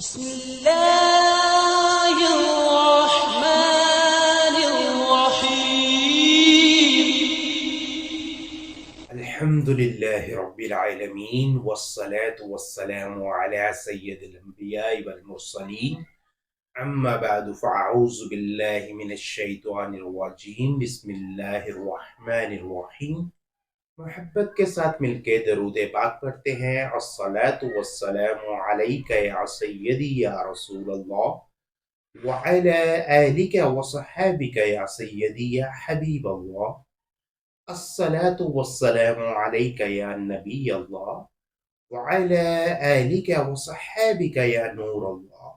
بسم الله الرحمن الرحيم. الحمد لله رب العالمين والصلاة والسلام على سيد الأنبياء والمرسلين. أما بعد فأعوذ بالله من الشيطان الرجيم. بسم الله الرحمن الرحیم. محبت کے ساتھ مل کے درود پاک پڑھتے ہیں. الصلاة والسلام علیک یا سیدی یا رسول اللہ وعلى آلک وصحابک یا سیدی یا حبیب اللہ. الصلاة والسلام علیک یا نبی اللہ وعلى آلک وصحابک یا نور اللہ.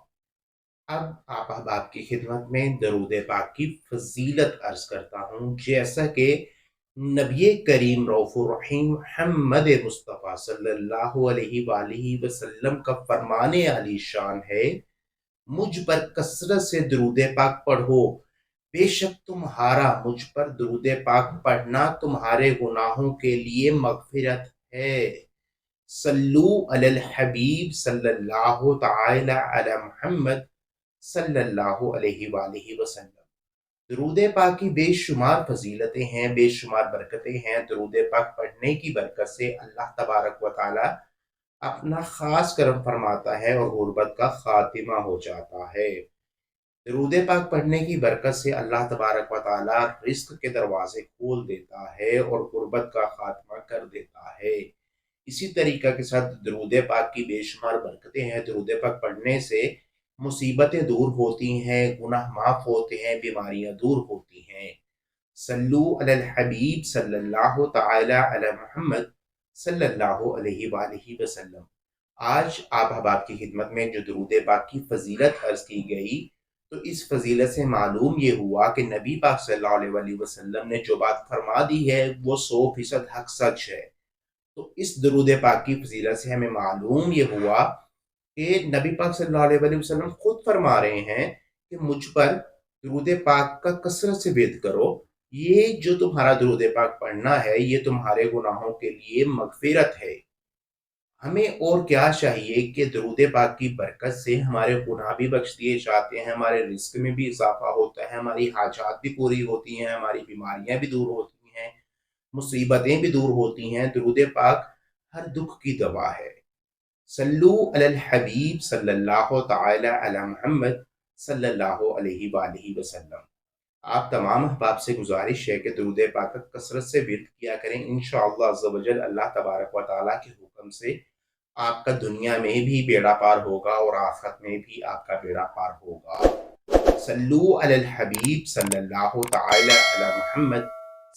اب آپ احباب کی خدمت میں درود پاک کی فضیلت عرض کرتا ہوں. جیسا کہ نبی کریم رؤوف الرحیم محمد مصطفیٰ صلی اللہ علیہ وآلہ وسلم کا فرمان علی شان ہے، مجھ پر کثرت سے درود پاک پڑھو، بے شک تمہارا مجھ پر درود پاک پڑھنا تمہارے گناہوں کے لیے مغفرت ہے. صلو علی الحبیب صلی اللہ تعالی علی محمد صلی اللہ علیہ وآلہ وسلم. درود پاک کی بے شمار فضیلتیں ہیں، بے شمار برکتیں ہیں. درود پاک پڑھنے کی برکت سے اللہ تبارک و تعالی اپنا خاص کرم فرماتا ہے اور غربت کا خاتمہ ہو جاتا ہے. درود پاک پڑھنے کی برکت سے اللہ تبارک و تعالی رزق کے دروازے کھول دیتا ہے اور غربت کا خاتمہ کر دیتا ہے. اسی طریقہ کے ساتھ درود پاک کی بے شمار برکتیں ہیں. درود پاک پڑھنے سے مصیبتیں دور ہوتی ہیں، گناہ معاف ہوتے ہیں، بیماریاں دور ہوتی ہیں. صلو علی الحبیب صلی اللہ تعالی علی محمد صلی اللہ علیہ وآلہ وسلم. آج آپ احباب کی خدمت میں جو درود پاک کی فضیلت عرض کی گئی، تو اس فضیلت سے معلوم یہ ہوا کہ نبی پاک صلی اللہ علیہ وآلہ وسلم نے جو بات فرما دی ہے وہ 100% حق سچ ہے. تو اس درود پاک کی فضیلت سے ہمیں معلوم یہ ہوا کہ نبی پاک صلی اللہ علیہ وآلہ وسلم خود فرما رہے ہیں کہ مجھ پر درود پاک کا کثرت سے وید کرو، یہ جو تمہارا درود پاک پڑھنا ہے یہ تمہارے گناہوں کے لیے مغفرت ہے. ہمیں اور کیا چاہیے کہ درود پاک کی برکت سے ہمارے گناہ بھی بخش دیے جاتے ہیں، ہمارے رزق میں بھی اضافہ ہوتا ہے، ہماری حاجات بھی پوری ہوتی ہیں، ہماری بیماریاں بھی دور ہوتی ہیں، مصیبتیں بھی دور ہوتی ہیں. درود پاک ہر دکھ کی دوا ہے. صلو علی الحبیب صلی اللہ تعالی علی محمد صلی اللہ علیہ وآلہ وسلم. آپ تمام احباب سے گزارش ہے کہ درود پاک کا کثرت سے ورد کیا کریں. انشاءاللہ عز و جل اللہ تبارک و تعالیٰ کے حکم سے آپ کا دنیا میں بھی بیڑا پار ہوگا اور آخرت میں بھی آپ کا بیڑا پار ہوگا. صلو علی الحبیب صلی اللہ تعالی علی محمد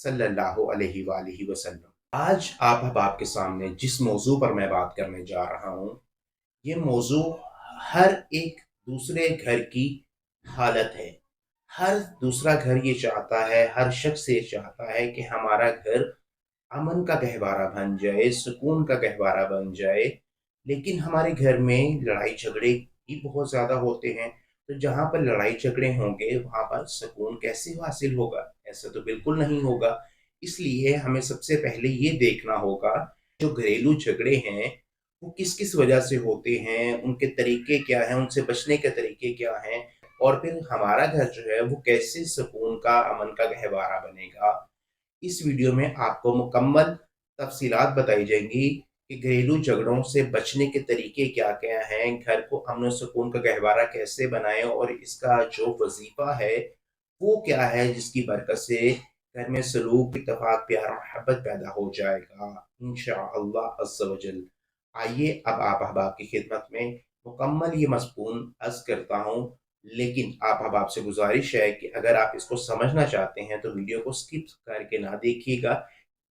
صلی اللہ علیہ وآلہ وسلم. آج آپ احباب کے سامنے جس موضوع پر میں بات کرنے جا رہا ہوں، یہ موضوع ہر ایک دوسرے گھر کی حالت ہے. ہر دوسرا گھر یہ چاہتا ہے، ہر شخص یہ چاہتا ہے کہ ہمارا گھر امن کا گہوارہ بن جائے، سکون کا گہوارہ بن جائے. لیکن ہمارے گھر میں لڑائی جھگڑے بھی بہت زیادہ ہوتے ہیں. تو جہاں پر لڑائی جھگڑے ہوں گے وہاں پر سکون کیسے حاصل ہوگا؟ ایسا تو بالکل نہیں ہوگا. اس لیے ہمیں سب سے پہلے یہ دیکھنا ہوگا جو گھریلو جھگڑے ہیں وہ کس کس وجہ سے ہوتے ہیں، ان کے طریقے کیا ہیں، ان سے بچنے کے طریقے کیا ہیں، اور پھر ہمارا گھر جو ہے وہ کیسے سکون کا، امن کا گہوارہ بنے گا. اس ویڈیو میں آپ کو مکمل تفصیلات بتائی جائیں گی کہ گھریلو جھگڑوں سے بچنے کے طریقے کیا کیا ہیں، گھر کو امن و سکون کا گہوارہ کیسے بنائیں، اور اس کا جو وظیفہ ہے وہ کیا ہے جس کی برکت سے گھر میں سلوک، اتفاق، پیار، محبت پیدا ہو جائے گا انشاءاللہ عز و جل. آئیے اب آپ احباب کی خدمت میں مکمل یہ مضمون عرض کرتا ہوں. لیکن آپ احباب سے گزارش ہے کہ اگر آپ اس کو سمجھنا چاہتے ہیں تو ویڈیو کو سکپ کر کے نہ دیکھیے گا،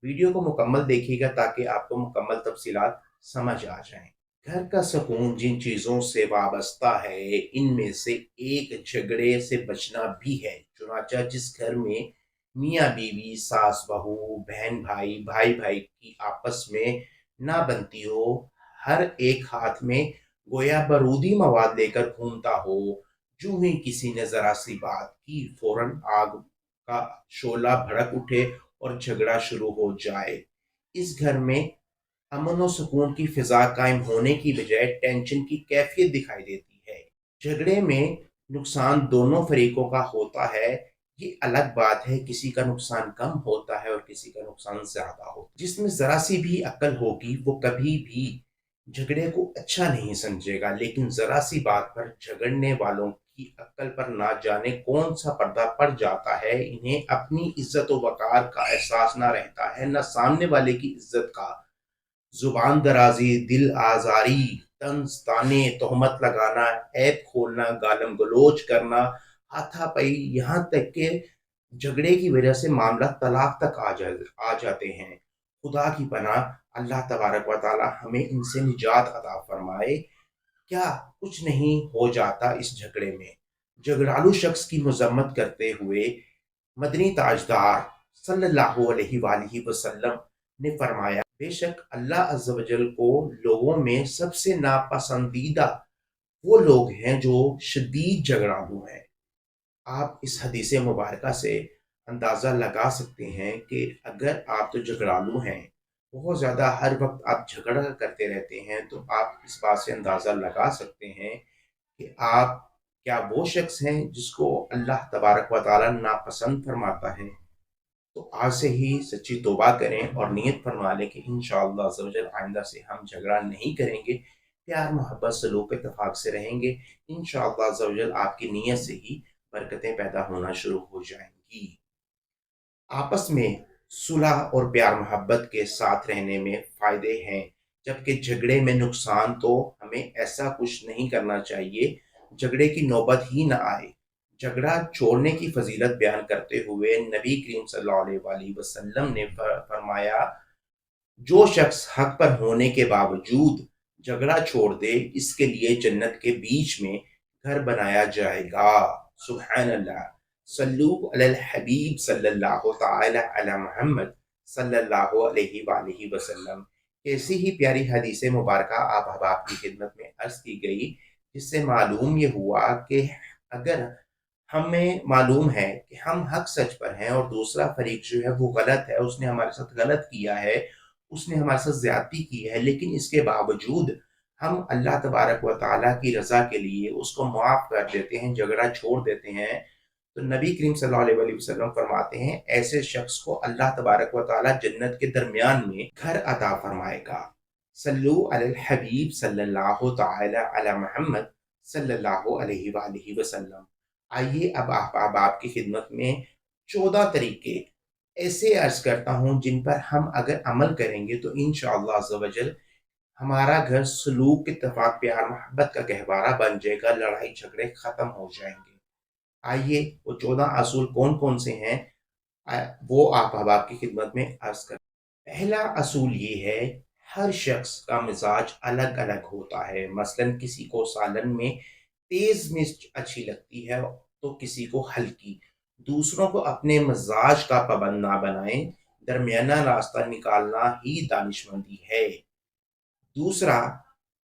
ویڈیو کو مکمل دیکھیے گا تاکہ آپ کو مکمل تفصیلات سمجھ آ جائیں. گھر کا سکون جن چیزوں سے وابستہ ہے ان میں سے ایک جھگڑے سے بچنا بھی ہے. چنانچہ جس گھر میں میاں بیوی، ساس بہو، بہن بھائی، بھائی بھائی کی آپس میں نہ بنتی ہو، ہر ایک ہاتھ میں گویا بارودی مواد لے کر گھومتا ہو، جو ہی کسی نے ذرا سی بات کی فوراً آگ کا شعلہ بھڑک اٹھے اور جھگڑا شروع ہو جائے. اس گھر میں امن و سکون کی فضا قائم ہونے کی بجائے ٹینشن کی کیفیت دکھائی دیتی ہے. झगड़े में नुकसान दोनों फरीकों का होता है, ये अलग बात है, किसी का नुकसान कम होता है और किसी का नुकसान ज्यादा होता है। जिसमें जरा सी भी अक्ल होगी वो कभी भी झगड़े को अच्छा नहीं समझेगा, लेकिन जरा सी बात पर झगड़ने वालों की अक्ल पर ना जाने कौन सा पर्दा पड़ जाता है। इन्हें अपनी इज्जत व वकार का एहसास ना रहता है, न सामने वाले की इज्जत का। जुबान दराजी, दिल आजारी, तंज ताने, तोहमत लगाना, ऐप खोलना, गालम गलोच करना, हाथापाई, यहाँ तक के झगड़े की वजह से मामला तलाक तक आ जाते हैं। खुदा की पनाह, अल्लाह तबारक व ताला हमें इनसे निजात अता फरमाए। क्या कुछ नहीं हो जाता इस झगड़े में। झगड़ालू शख्स की मजम्मत करते हुए मदनी ताजदार सल्लल्लाहु अलैहि वसल्लम ने फरमाया, बेशक अल्लाह अज़्ज़ व जल को लोगों में सबसे नापसंदीदा वो लोग हैं जो शदीद झगड़ालू हैं। आप इस हदीस मुबारका से अंदाज़ा लगा सकते हैं कि अगर आप तो झगड़ालू हैं, बहुत ज़्यादा हर वक्त आप झगड़ा करते रहते हैं, तो आप इस बात से अंदाज़ा लगा सकते हैं कि आप क्या वो शख्स हैं जिसको अल्लाह तबारक व ताला नापसंद फरमाता है। तो आज से ही सच्ची तौबा करें और नियत फरमा लें कि इंशाअल्लाह अज़्ज़ व जल आइंदा से हम झगड़ा नहीं करेंगे, प्यार मोहब्बत सलूक इत्तेफाक से रहेंगे। इंशाअल्लाह अज़्ज़ व जल आपकी नीयत से ही बरकतें पैदा होना शुरू हो जाएंगी। आपस में सुलह और प्यार मोहब्बत के साथ रहने में फ़ायदे हैं, जबकि झगड़े में नुकसान। तो हमें ऐसा कुछ नहीं करना चाहिए, झगड़े की नौबत ही ना आए। झगड़ा छोड़ने की फजीलत बयान करते हुए नबी करीम सल्लल्लाहु अलैहि वसल्लम ने फरमाया, जो शख्स हक पर होने के बावजूद झगड़ा छोड़ दे, इसके लिए जन्नत के बीच में घर बनाया जाएगा। सुभान अल्लाह। सल्लू अलल हबीब सल्लल्लाहु ताला अला मुहम्मद सल्लल्लाहु अलैहि वालैहि वसल्लम। ऐसी ही प्यारी हदीस मुबारक आप अहबाब की खिदमत में अर्ज की गई, जिससे मालूम ये हुआ कि अगर हमें मालूम है कि हम हक सच पर हैं और दूसरा फरीक जो है वो गलत है, उसने हमारे साथ गलत किया है, उसने हमारे साथ ज्यादती की है, लेकिन इसके बावजूद हम अल्लाह तबारक व ताला की रजा के लिए उसको माफ कर देते हैं, झगड़ा छोड़ देते हैं, तो नबी करीम सल्लल्लाहु अलैहि वसल्लम फरमाते हैं ऐसे शख्स को अल्लाह तबारक व ताला जन्नत के दरमियान में घर अता फरमाएगा। सल्लु अलल हबीब सल्लल्लाहु ताला अला मुहम्मद सल्लल्लाहु अलैहि वसल्लम। आइए अब आप आपकी खिदमत में 14 तरीके ऐसे अर्ज करता हूँ जिन पर हम अगर अमल करेंगे तो इंशाअल्लाह अज़्ज़ व जल हमारा घर सलूक, इत्तेफाक, प्यार मोहब्बत का गहवारा बन जाएगा, लड़ाई झगड़े खत्म हो जाएंगे। आइए वो 14 असूल कौन कौन से हैं, वो आप अहबाब की खिदमत में अर्ज कर। पहला असूल ये है, हर शख्स का मिजाज अलग अलग होता है। मसलन किसी को सालन में तेज मिर्च अच्छी लगती है तो किसी को हल्की। दूसरों को अपने मिजाज का पाबंद ना बनाएं, दरमियाना रास्ता निकालना ही दानिशमंदी है। दूसरा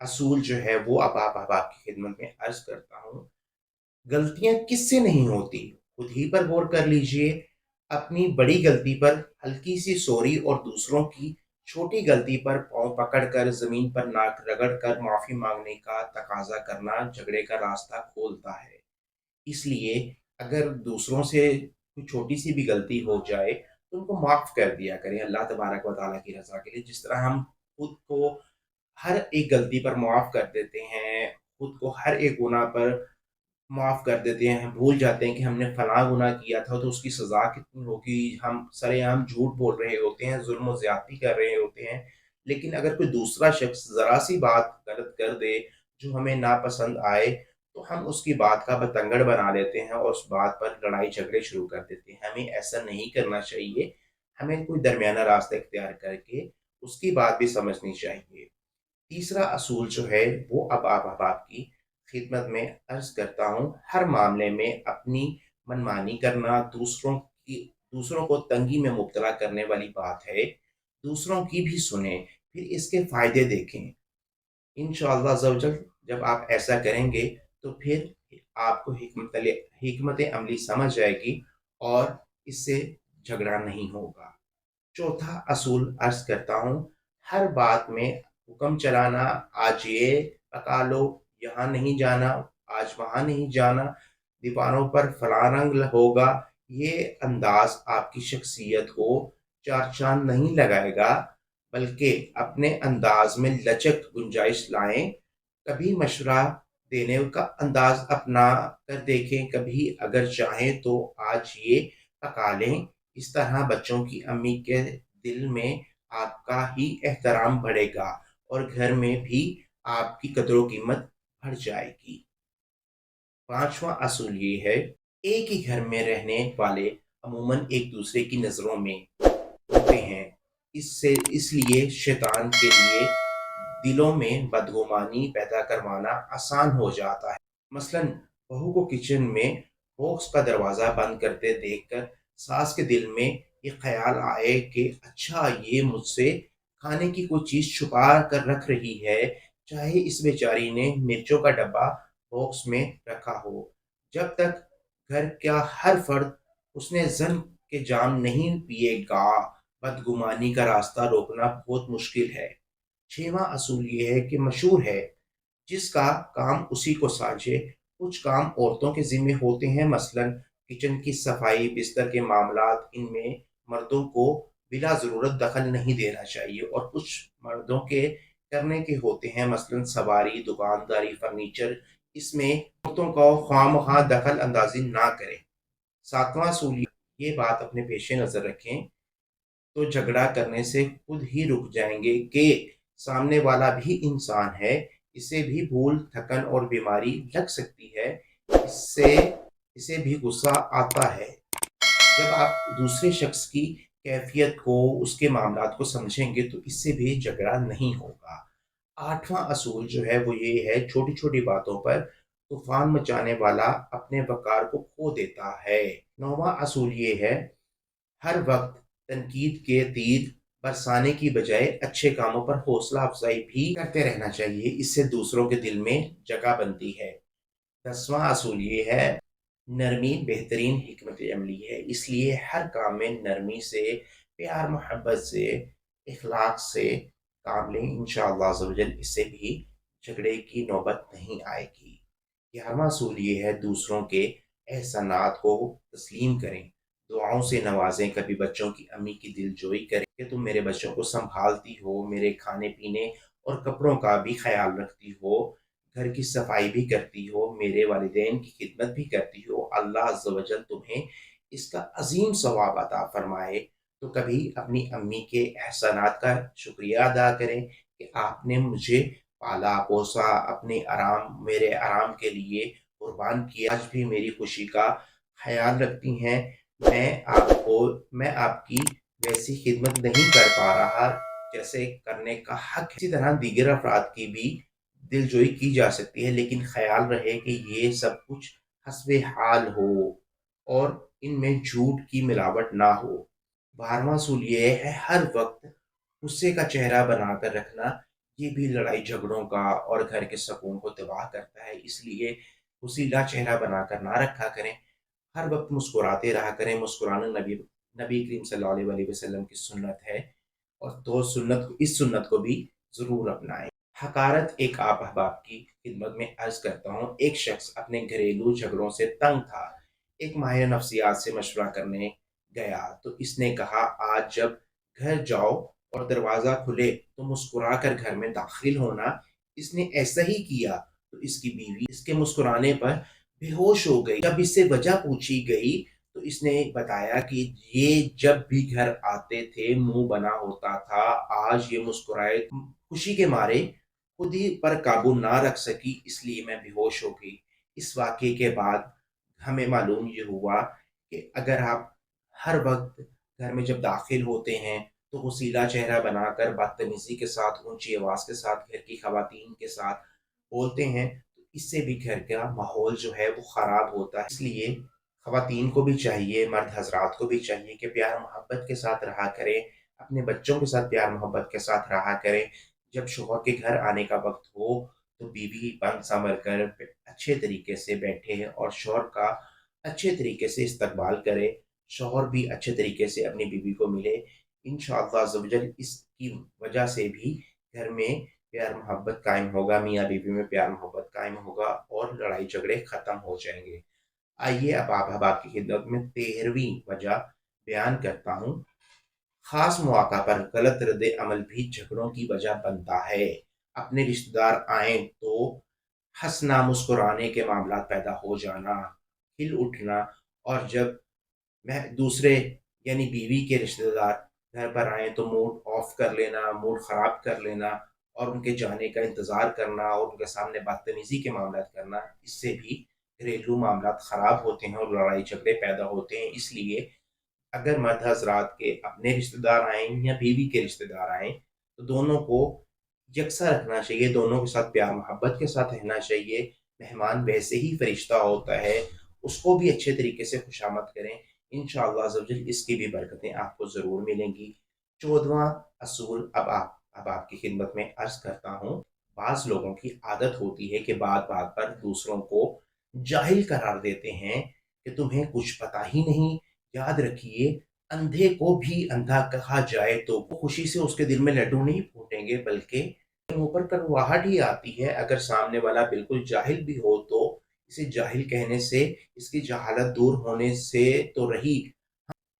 असूल जो है वो अब आप अहबाब की खिदमत में अर्ज करता हूँ, गलतियां किससे नहीं होती, खुद ही पर गौर कर लीजिए। अपनी बड़ी गलती पर हल्की सी सॉरी और दूसरों की छोटी गलती पर पांव पकड़कर जमीन पर नाक रगड़कर माफी मांगने का तकाजा करना झगड़े का रास्ता खोलता है। इसलिए अगर दूसरों से कोई छोटी सी भी गलती हो जाए तो उनको माफ कर दिया करें अल्लाह तबारक व ताला की रजा के लिए। जिस तरह हम खुद को हर एक गलती पर माफ कर देते हैं, खुद को हर एक गुनाह पर माफ कर देते हैं, भूल जाते हैं कि हमने फलां गुनाह किया था तो उसकी सजा कितनी होगी, हम सरेआम झूठ बोल रहे होते हैं, जुल्म ज्यादती कर रहे होते हैं। लेकिन अगर कोई दूसरा शख्स जरा सी बात गलत कर दे जो हमें नापसंद आए, तो हम उसकी बात का बतंगड़ बना लेते हैं और उस बात पर लड़ाई झगड़े शुरू कर देते हैं। हमें ऐसा नहीं करना चाहिए, हमें कोई दरमियाना रास्ता इख्तियार करके उसकी बात भी समझनी चाहिए। तीसरा असूल जो है वो अब आप अहबाब की खिदमत में अर्ज करता हूँ, हर मामले में अपनी मनमानी करना दूसरों को तंगी में मुब्तला करने वाली बात है। दूसरों की भी सुने, फिर इसके फायदे देखें। इंशाअल्लाह ज़वजल जब आप ऐसा करेंगे तो फिर आपको हिकमत अमली समझ जाएगी और इससे झगड़ा नहीं होगा। चौथा असूल अर्ज करता हूँ, हर बात में हुक्म चलाना, आज ये पका लो, यहाँ नहीं जाना, آج وہاں نہیں جانا، دیواروں پر فلاں رنگ ہوگا، یہ انداز آپ کی شخصیت کو چار چاند نہیں لگائے گا، بلکہ اپنے انداز میں لچک گنجائش لائیں۔ کبھی مشورہ دینے کا انداز اپنا کر دیکھیں، کبھی اگر چاہیں تو آج یہ پکا لیں۔ اس طرح بچوں کی امی کے دل میں آپ کا ہی احترام بڑھے گا اور گھر میں بھی آپ کی قدر و قیمت بڑھ جائے گی۔ پانچواں اصول یہ ہے، ایک ہی گھر میں رہنے والے عموماً ایک دوسرے کی نظروں میں ہوتے ہیں، اس لیے شیطان کے لیے دلوں میں بدگمانی پیدا کروانا آسان ہو جاتا ہے۔ مثلاً بہو کو کچن میں باکس کا دروازہ بند کرتے دیکھ کر ساس کے دل میں یہ خیال آئے کہ اچھا یہ مجھ سے کھانے کی کوئی چیز چھپا کر رکھ رہی ہے، چاہے اس بیچاری نے مرچوں کا ڈبہ باکس میں رکھا ہو۔ جب تک گھر کا ہر فرد حسن ظن کے جام نہیں پیے گا، بدگمانی کا راستہ روکنا بہت مشکل ہے۔ چھواں اصول یہ ہے کہ مشہور ہے، جس کا کام اسی کو سانجھے۔ کچھ کام عورتوں کے ذمہ ہوتے ہیں، مثلاً کچن کی صفائی، بستر کے معاملات، ان میں مردوں کو بلا ضرورت دخل نہیں دینا چاہیے، اور کچھ مردوں کے کرنے کے ہوتے ہیں، مثلاً سواری، دکانداری، فرنیچر، اس میں عورتوں کو خواہ مخواہ دخل اندازی نہ کریں۔ ساتواں اصول یہ بات اپنے پیش نظر رکھیں تو جھگڑا کرنے سے خود ہی رک جائیں گے کہ سامنے والا بھی انسان ہے، اسے بھی بھول، تھکن اور بیماری لگ سکتی ہے، اسے بھی غصہ آتا ہے۔ جب آپ دوسرے شخص کی کیفیت کو، اس کے معاملات کو سمجھیں گے تو اس سے بھی جھگڑا نہیں ہوگا۔ آٹھواں اصول جو ہے وہ یہ ہے، چھوٹی چھوٹی باتوں پر طوفان مچانے والا اپنے وقار کو کھو دیتا ہے۔ نوواں اصول یہ ہے، ہر وقت تنقید کے تیر برسانے کی بجائے اچھے کاموں پر حوصلہ افزائی بھی کرتے رہنا چاہیے، اس سے دوسروں کے دل میں جگہ بنتی ہے۔ 10واں اصول یہ ہے، نرمی بہترین حکمت عملی ہے، اس لیے ہر کام میں نرمی سے، پیار محبت سے، اخلاق سے کام لیں، انشاءاللہ عز و جل اس سے بھی جھگڑے کی نوبت نہیں آئے گی۔ 11واں اصول یہ ہے، دوسروں کے احسانات کو تسلیم کریں، دعاؤں سے نوازیں، کبھی بچوں کی امی کی دل جوئی کریں کہ تم میرے بچوں کو سنبھالتی ہو، میرے کھانے پینے اور کپڑوں کا بھی خیال رکھتی ہو، گھر کی صفائی بھی کرتی ہو، میرے والدین کی خدمت بھی کرتی ہو، اللہ عز و جل تمہیں اس کا عظیم ثواب عطا فرمائے۔ تو کبھی اپنی امی کے احسانات کا شکریہ ادا کریں کہ آپ نے مجھے پالا پوسا، اپنے میرے آرام کے لیے قربان کیا، آج بھی میری خوشی کا خیال رکھتی ہیں۔ میں آپ کی ویسی خدمت نہیں کر پا رہا جیسے کرنے کا حق ہے۔ اسی طرح دیگر افراد کی بھی دلجوئی کی جا سکتی ہے، لیکن خیال رہے کہ یہ سب کچھ حسب حال ہو اور ان میں جھوٹ کی ملاوٹ نہ ہو۔ 12واں اصول یہ ہے، ہر وقت غصے کا چہرہ بنا کر رکھنا، یہ بھی لڑائی جھگڑوں کا اور گھر کے سکون کو تباہ کرتا ہے، اس لیے غصیلا چہرہ بنا کر نہ رکھا کریں، ہر وقت مسکراتے رہا کریں۔ مسکرانا نبی کریم صلی اللہ علیہ وسلم کی سنت ہے، اور تو اس سنت کو بھی ضرور اپنائیں۔ حقارت ایک آپ احباب کی خدمت میں عرض کرتا ہوں، ایک شخص اپنے گھریلو جھگڑوں سے تنگ تھا، ایک ماہر نفسیات سے مشورہ کرنے گیا تو اس نے کہا، آج جب گھر جاؤ اور دروازہ کھلے تو مسکرا کر گھر میں داخل ہونا۔ اس نے ایسا ہی کیا تو اس کی بیوی اس کے مسکرانے پر بے ہوش ہو گئی۔ جب اس سے وجہ پوچھی گئی تو اس نے بتایا کہ یہ جب بھی گھر آتے تھے منہ بنا ہوتا تھا، آج یہ مسکرائے، خوشی کے مارے خود ہی پر قابو نہ رکھ سکی، اس لیے میں بے ہوش ہو گئی۔ اس واقعے کے بعد ہمیں معلوم یہ ہوا کہ اگر آپ ہر وقت گھر میں جب داخل ہوتے ہیں تو غصیلا چہرہ بنا کر بدتمیزی کے ساتھ، اونچی آواز کے ساتھ گھر کی خواتین کے ساتھ بولتے ہیں تو اس سے بھی گھر کا ماحول جو ہے وہ خراب ہوتا ہے۔ اس لیے خواتین کو بھی چاہیے، مرد حضرات کو بھی چاہیے کہ پیار محبت کے ساتھ رہا کریں، اپنے بچوں کے ساتھ پیار محبت کے ساتھ رہا کریں۔ جب شوہر کے گھر آنے کا وقت ہو تو بیوی بن سنور کر اچھے طریقے سے بیٹھے اور شوہر کا اچھے طریقے سے استقبال کرے، شوہر بھی اچھے طریقے سے اپنی بیوی کو ملے۔ انشاءاللہ عز و جل اس کی وجہ سے بھی گھر میں प्यार मोहब्बत कायम होगा, मियाँ बीवी में प्यार मोहब्बत कायम होगा और लड़ाई झगड़े खत्म हो जाएंगे। आइए अब आप आपकी खिदमत में 13वीं वजह बयान करता हूँ। खास मौका पर गलत रद्द अमल भी झगड़ों की वजह बनता है। अपने रिश्तेदार आए तो हंसना मुस्कुराने के मामला पैदा हो जाना, हिल उठना, और जब मैं दूसरे यानी बीवी के रिश्तेदार घर पर आए तो मूड ऑफ कर लेना, मूड ख़राब कर लेना और उनके जाने का इंतज़ार करना और उनके सामने बदतमीज़ी के मामला करना, इससे भी घरेलू मामला ख़राब होते हैं और लड़ाई झगड़े पैदा होते हैं। इसलिए अगर मर्द हजरात के अपने रिश्तेदार आए या बीवी के रिश्तेदार आए तो दोनों को यकसा रखना चाहिए, दोनों के साथ प्यार मोहब्बत के साथ रहना चाहिए। मेहमान वैसे ही फरिश्ता होता है, उसको भी अच्छे तरीके से खुशामद करें। इंशाअल्लाह अज़्ज़वजल इसकी भी बरकतें आपको ज़रूर मिलेंगी। 14वां असूल अब आपकी खिदमत में अर्ज करता हूँ। बाज़ लोगों की आदत होती है कि बात बात पर दूसरों को जाहिल करार देते हैं कि तुम्हें कुछ पता ही नहीं। याद रखिए, अंधे को भी अंधा कहा जाए तो वो खुशी से उसके दिल में लड्डू नहीं फूटेंगे, बल्कि मुंह पर कड़वाहट ही आती है। अगर सामने वाला बिल्कुल जाहिल भी हो तो इसे जाहिल कहने से, इसकी जहालत दूर होने से तो रही,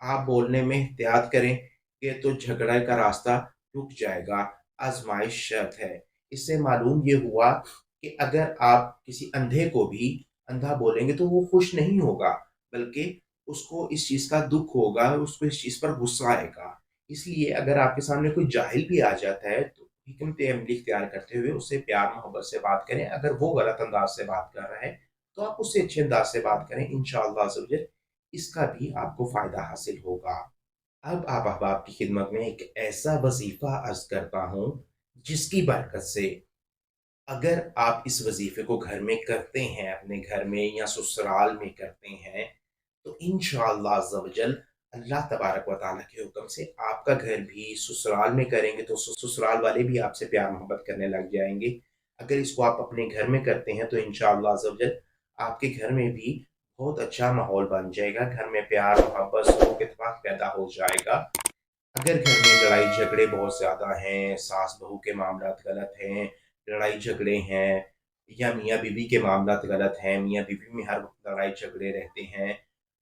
आप बोलने में एहतियात करें कि तो झगड़े का रास्ता रुक जाएगा। आजमाइश शर्त है। इससे मालूम ये हुआ कि अगर आप किसी अंधे को भी अंधा बोलेंगे तो वो खुश नहीं होगा, बल्कि उसको इस चीज़ का दुख होगा, उसको इस चीज़ पर गुस्सा आएगा। इसलिए अगर आपके सामने कोई जाहिल भी आ जाता है तो हिकमत अमली इख्तियार करते हुए उससे प्यार मोहब्बत से बात करें। अगर वो गलत अंदाज से बात कर रहा है तो आप उससे अच्छे अंदाज से बात करें। इंशाअल्लाह अज़्ज़वजल इसका भी आपको फ़ायदा हासिल होगा। अब आप अहबाब की खिदमत में एक ऐसा वजीफ़ा अर्ज़ करता हूँ जिसकी बरकत से अगर आप इस वजीफ़े को घर में करते हैं, अपने घर में या ससुराल में करते हैं, तो इंशाअल्लाह अज़्ज़वजल अल्लाह तबारक व तआला के हुक्म से आपका घर भी, ससुराल में करेंगे तो ससुराल वाले भी आपसे प्यार मोहब्बत करने लग जाएंगे। अगर इसको आप अपने घर में करते हैं तो इंशाअल्लाह अज़्ज़वजल आपके घर में भी बहुत अच्छा माहौल बन जाएगा, घर में प्यार मोहब्बत सुलूक इत्तेफाक पैदा हो जाएगा। अगर घर में लड़ाई झगड़े बहुत ज़्यादा हैं, सास बहू के मामलात गलत हैं, लड़ाई झगड़े हैं, या मियाँ बीवी के मामलात गलत हैं, मियाँ बीवी में हर वक्त लड़ाई झगड़े रहते हैं,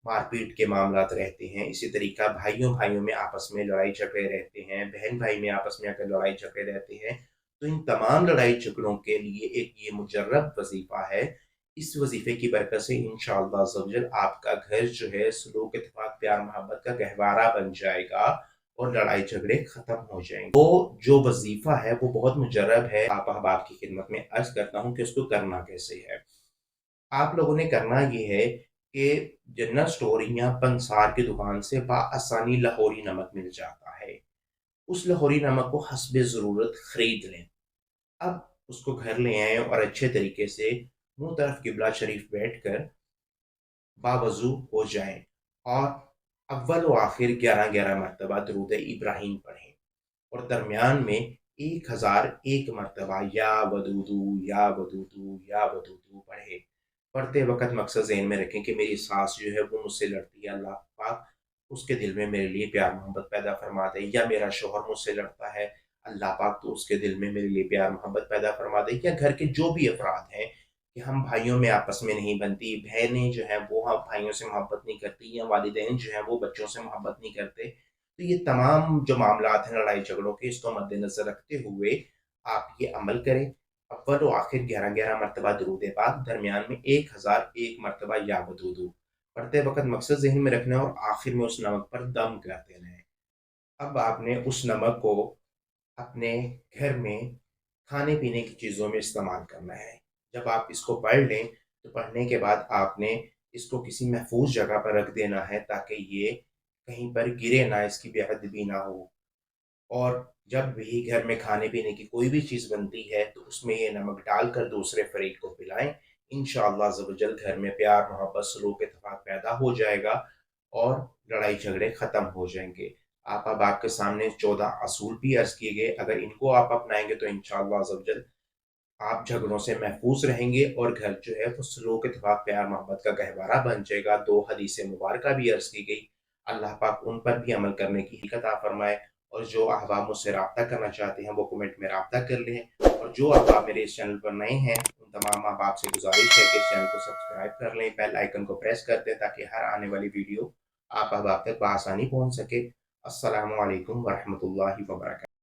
मारपीट के मामलात रहते हैं, इसी तरीका भाइयों भाइयों में आपस में लड़ाई झगड़े रहते हैं, बहन भाई में आपस में अगर लड़ाई झगड़े रहते हैं, तो इन तमाम लड़ाई झगड़ों के लिए एक ये मुजर्रब वजीफ़ा है। इस वजीफ़े की बरकत से इंशाअल्लाह अज़्ज़वजल आपका घर जो है सलूक इत्तेफाक प्यार मोहब्बत का गहवारा बन जाएगा और लड़ाई झगड़े खत्म हो जाएंगे। वो जो वजीफा है वो बहुत मुजर्रब है। आप अहबाब की खिदमत में अर्ज करता हूँ कि उसको करना कैसे है। आप लोगों ने करना ये है कि जनरल स्टोर या पंसार की दुकान से बाआसानी लाहौरी नमक मिल जाता है। उस लाहौरी नमक को हस्बे ज़रूरत खरीद लें। अब उसको घर ले आएं और अच्छे तरीके से मुंह तरफ किबला शरीफ बैठकर बावज़ू हो जाएं और अव्वल व आखिर 11-11 मरतबा दुरूद इब्राहीम पढ़ें और दरमियान में 1001 मरतबा या वदूदू या वदूदू या वदूदू पढ़े। पढ़ते वक़्त मकसद ज़हन में रखें कि मेरी सास जो है वो मुझसे लड़ती है, अल्लाह पाक उसके दिल में मेरे लिए प्यार मोहब्बत पैदा फरमा दे, या मेरा शौहर मुझसे लड़ता है, अल्लाह पाक तो उसके दिल में मेरे लिए प्यार मोहब्बत पैदा फरमा दे, या घर के जो भी अफराद हैं कि हम भाइयों में आपस में नहीं बनती, बहनें जो हैं वो हम भाइयों से मोहब्बत नहीं करती, या वालिदैन जो हैं वो बच्चों से मोहब्बत नहीं करते। तो ये तमाम जो मामलात हैं लड़ाई झगड़ों के, इसको मद्देनज़र रखते हुए आप ये अमल करें। अव्वल व आखिर 11-11 मरतबा दुरूद पाक, दरमियान में 1001 मरतबा या वदूदू पढ़ते वक़्त मकसद ज़हन में रखना है और आखिर में उस नमक पर दम कर देना है। अब आपने उस नमक को अपने घर में खाने-पीने की चीज़ों में इस्तेमाल करना है। जब आप इसको पढ़ लें, तो पढ़ने के बाद आपने इसको किसी महफूज़ जगह पर रख देना है ताकि ये कहीं पर गिरे ना, इसकी बेअदबी ना हो। और जब भी घर में खाने-पीने की कोई भी चीज़ बनती है, तो उसमें ये नमक डालकर दूसरे फ़रीक को पिलाएँ। इंशाअल्लाह अज़्ज़ व जल घर में प्यार, मोहब्बत, सलूक, इत्तेफ़ाक पैदा हो जाएगा और लड़ाई झगड़े ख़त्म हो जाएँगे। आप अब आपके सामने 14 असूल भी अर्ज़ किए गए, अगर इनको आप अपनाएँगे तो इंशाअल्लाह अज़्ज़ व जल आप झगड़ों से महफूज रहेंगे और घर जो है वो सलूक इत्तेफाक प्यार मोहब्बत का गहवारा बन जाएगा। दो हदीसें मुबारक भी अर्ज़ की गई, अल्लाह पाक उन पर भी अमल करने की हिकमत अता फरमाए اور جو احباب مجھ سے رابطہ کرنا چاہتے ہیں وہ کمنٹ میں رابطہ کر لیں، اور جو احباب میرے اس چینل پر نئے ہیں ان تمام احباب سے گزارش ہے کہ اس چینل کو سبسکرائب کر لیں، بیل آئیکن کو پریس کر دیں تاکہ ہر آنے والی ویڈیو آپ احباب تک بآسانی پہنچ سکے۔ السلام علیکم ورحمۃ اللہ وبرکاتہ۔